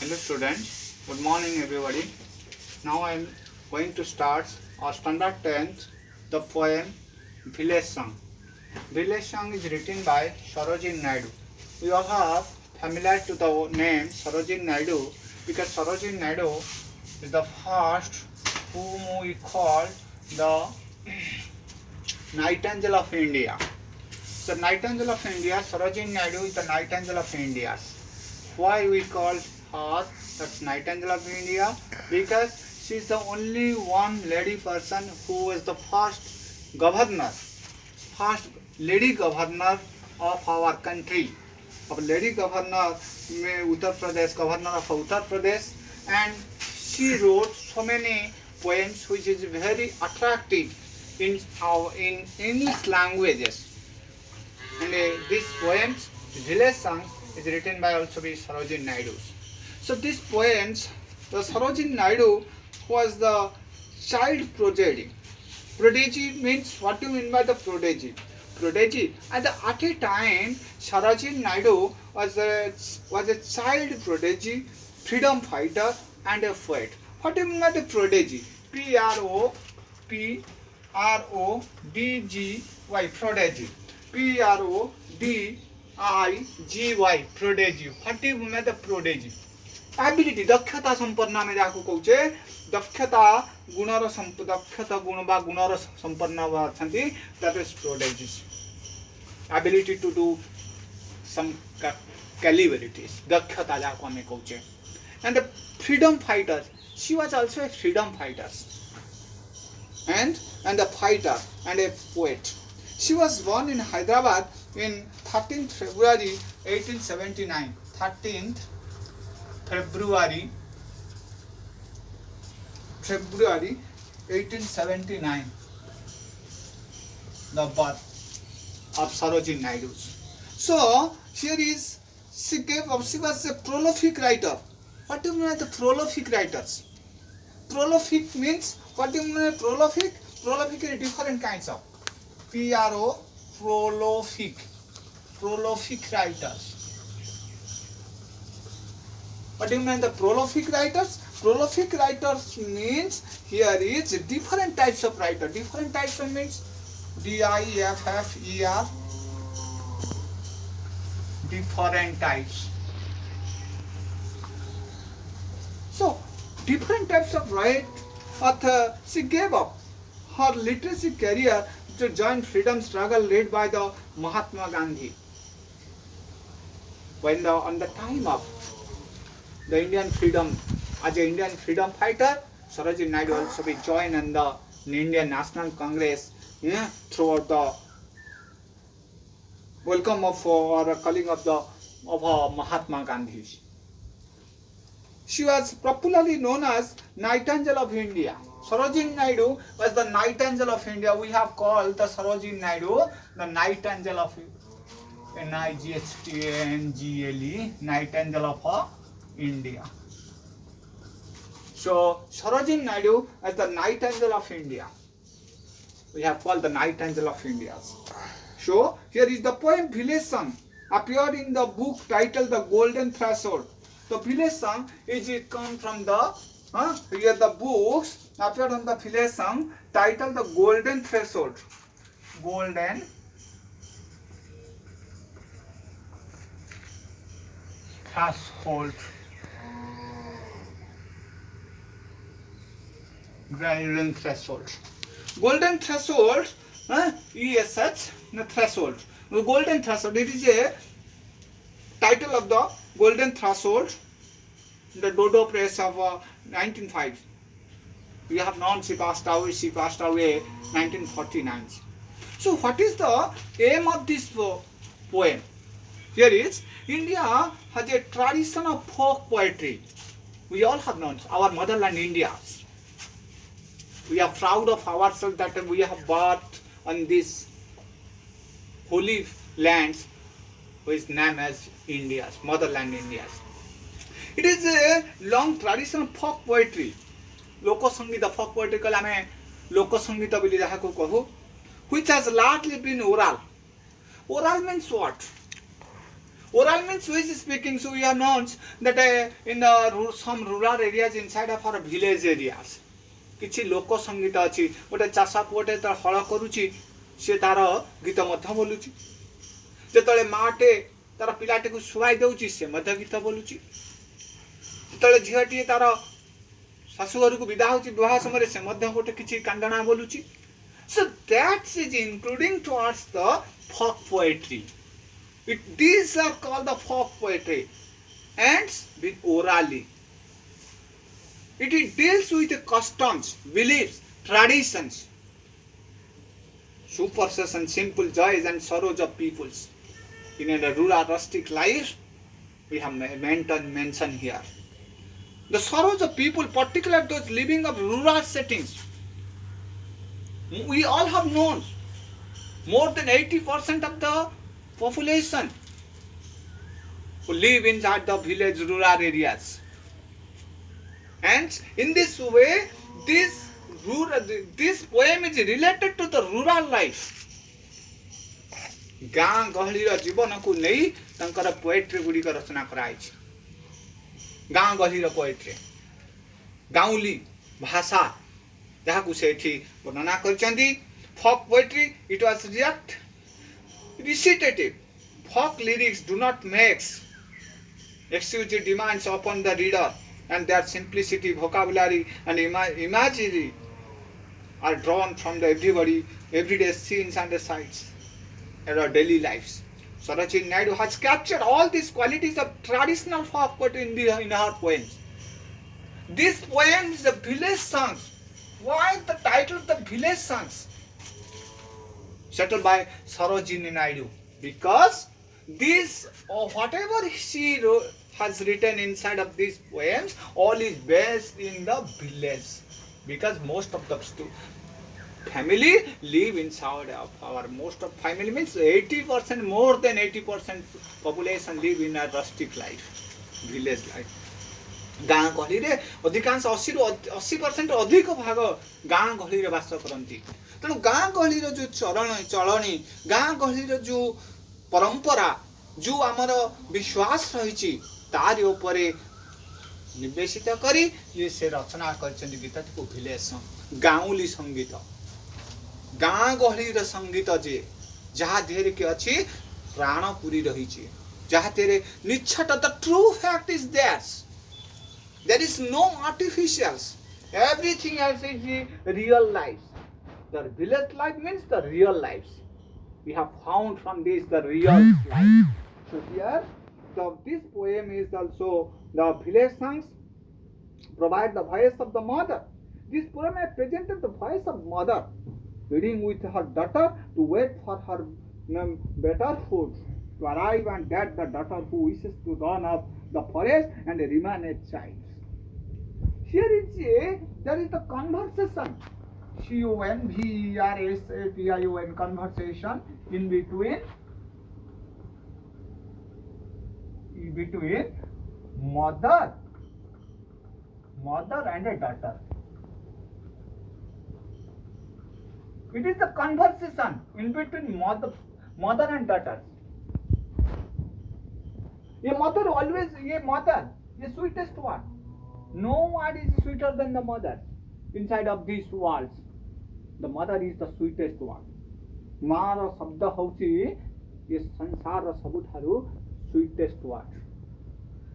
Hello students, good morning everybody. Now I am going to start our standard 10th, the poem Village Song. Village Song is written by Sarojini Naidu. We all are familiar to the name Sarojini Naidu because Sarojini Naidu is the first whom we call the Nightingale of India. So Nightingale of India, Sarojini Naidu is the Nightingale of India. Why we call her the Nightingale of India? Because she is the only one lady person who was the first governor, first lady governor of our country. Of lady governor, Uttar Pradesh, governor of Uttar Pradesh, and she wrote so many poems which is very attractive in English languages. And these poems, Village Song, is written by also by Sarojini Naidu. So these poems, the Sarojini Naidu was the child prodigy. Prodigy means, what do you mean by the prodigy? Prodigy. At a time, Sarojini Naidu was a child prodigy, freedom fighter, and a poet. What do you mean by the prodigy? P-R-O-D-G-Y, prodigy. P-R-O-D-I-G-Y, prodigy. What do you mean by the prodigy? Ability दक्षता संपन्न आम जहाँ कौचे दक्षता गुणर दक्षता गुण बा गुणर संपन्न अच्छा that is prodigies ability to do some capabilities दक्षता जहाँ आम कौचे and the freedom fighters she was also a freedom fighters and a fighter and a poet. She was born in Hyderabad in 13th February 1879. 13th February 1879, the birth of Sarojini Naidu. So here is she was a prolific writer. What do you mean by the prolific writers? Prolific means, what do you mean by prolific? Prolific is different kinds of P-R-O, prolific writers. What do you mean the prolific writers? Prolific writers means here is different types of writer. Different types means D-I-F-F-E-R. Different types. So different types of writer. She gave up her literacy career to join freedom struggle led by the Mahatma Gandhi. When on the time of the Indian freedom, as an Indian freedom fighter, Sarojini Naidu also be joined in the Indian National Congress throughout the welcome of or calling of Mahatma Gandhi. She was popularly known as Nightingale of India. Sarojini Naidu was the Nightingale of India. We have called the Sarojini Naidu the Nightingale of N-I-G-H-T-A-N-G-L-E, Nightingale of India. So Sarojini Naidu as the Nightingale of India. We have called the Nightingale of India. So here is the poem Village Song, appeared in the book titled The Golden Threshold. The Village Song is it come from the here the books appeared on the Village Song titled The Golden Threshold. Golden Threshold. Golden Threshold. Golden Threshold, ESH, threshold. The Golden Threshold, it is a title of the Golden Threshold, the Dodo Press of 1905. We have known she passed away 1949. So what is the aim of this poem? Here is, India has a tradition of folk poetry. We all have known our motherland India. We are proud of ourselves that we have birthed on this holy lands which name as India's, motherland India's. It is a long tradition of folk poetry. Lokasangita, folk poetry kala ame lokasangita boli jahako kahu, which has largely been oral. Oral means what? Oral means who is speaking, so we have known that in some rural areas inside of our village areas, କିଛି ଲୋକ ସଙ୍ଗୀତ ଅଛି। ଗୋଟେ ଚାଷ ପୁଅଟେ ଯେତେବେଳେ ହଳ କରୁଛି ସେ ତାର ଗୀତ ମଧ୍ୟ ବୋଲୁଛି। ଯେତେବେଳେ ମାଟେ ତାର ପିଲାଟିକୁ ଶୁଆଇ ଦେଉଛି ସେ ମଧ୍ୟ ଗୀତ ବୋଲୁଛି। ଯେତେବେଳେ ଝିଅଟିଏ ତାର ଶାଶୁଘରକୁ ବିଦା ହେଉଛି ବିବାହ ସମୟରେ ସେ ମଧ୍ୟ ଗୋଟେ କିଛି କାନ୍ଦଣା ବୋଲୁଛି। So that is including towards the folk poetry. These are called the folk poetry, ends with orally. It deals with the customs, beliefs, traditions, superstition, simple joys and sorrows of peoples. In a rural rustic life, we have mentioned here. The sorrows of people, particularly those living in rural settings. We all have known more than 80% of the population who live inside the village rural areas. And in this way, this poem is related to the rural life. ଗାଁ ଗହଳିର ଜୀବନକୁ ନେଇ ତାଙ୍କର poetry ଗୁଡ଼ିକ ରଚନା କରାଯାଇଛି। ଗାଁ ଗହଳିର poetry, ଗାଉଁଲି ଭାଷା ଯାହାକୁ ସେ ଏଠି ବର୍ଣ୍ଣନା କରିଛନ୍ତି। Folk poetry, it was recitative. Folk lyrics do not make exclusive demands upon the reader, and their simplicity, vocabulary, and imagery are drawn from the everyday scenes and the sights in our daily lives. Sarojini Naidu has captured all these qualities of traditional folk poetry in her poems. This poem is the village songs. Why the title of the village songs? Settled by Sarojini Naidu, because this or whatever she has written inside of these poems, all is based in the village, because most of the family live inside of our most of family means 80%, more than 80% population live in a rustic life, village life. ଗାଁ ଗହଳିରେ ଅଧିକାଂଶ 80% ଅଧିକ ଭାଗ ଗାଁ ଗହଳିରେ ବାସ କରନ୍ତି। ତେଣୁ ଗାଁ ଗହଳିର ଯୋଉ ଚଳଣି, ଗାଁ ଗହଳିର ଯୋଉ ପରମ୍ପରା, ଯୋଉ ଆମର ବିଶ୍ୱାସ ରହିଛି ତାରି ଉପରେ ନିବେଶିତ କରି ସେ ରଚନା କରିଛନ୍ତି ଗୀତଟିକୁ ଭିଲେଜ ସଙ୍ଗ, ଗାଉଁଲି ସଙ୍ଗୀତ, ଗାଁ ଗହଳିର ସଙ୍ଗୀତ ଯାହା ଦେହରେ କି ଅଛି ପ୍ରାଣ ପୁରି ରହିଛି, ଯାହା ଦେହରେ ନିଛଟ the true fact is theirs. There is no artificials. Everything else is real life. The village life means the real lives. We have found from this the real life. So here, this poem is also the village songs provide the voice of the mother. This poem has presented the voice of mother, pleading with her daughter to wait for her better food to arrive, and that the daughter who wishes to run up the forest and remain a child. Here there is the conversation, CONVERSATION, conversation in between mother and a daughter. It is the conversation in between mother and daughter. A mother always, the sweetest one. No one is sweeter than the mother inside of these walls. The mother is the sweetest one. माँ रो शब्द होची ये संसार रो सबुठारु sweetest one.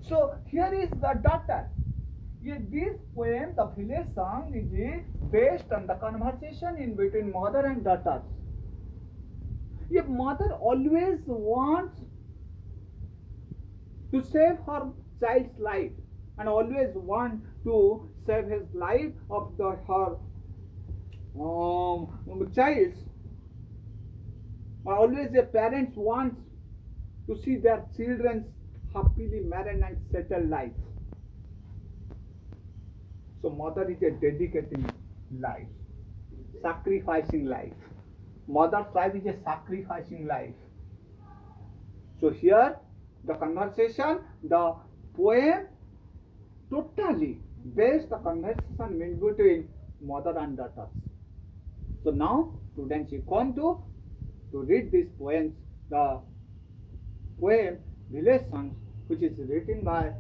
So here is the daughter. This poem, the village song, is based on the conversation in between mother and daughter. A mother always wants to save her child's life, and always want to save his life of her child's. Always a parents wants to see their children happily married and settled life. So mother is a dedicating life, sacrificing life. Mother's life is a sacrificing life. So here the conversation, the poem totally based the conversation between mother and daughter. So now students, you come to read these poems. The poem village songs, which is written by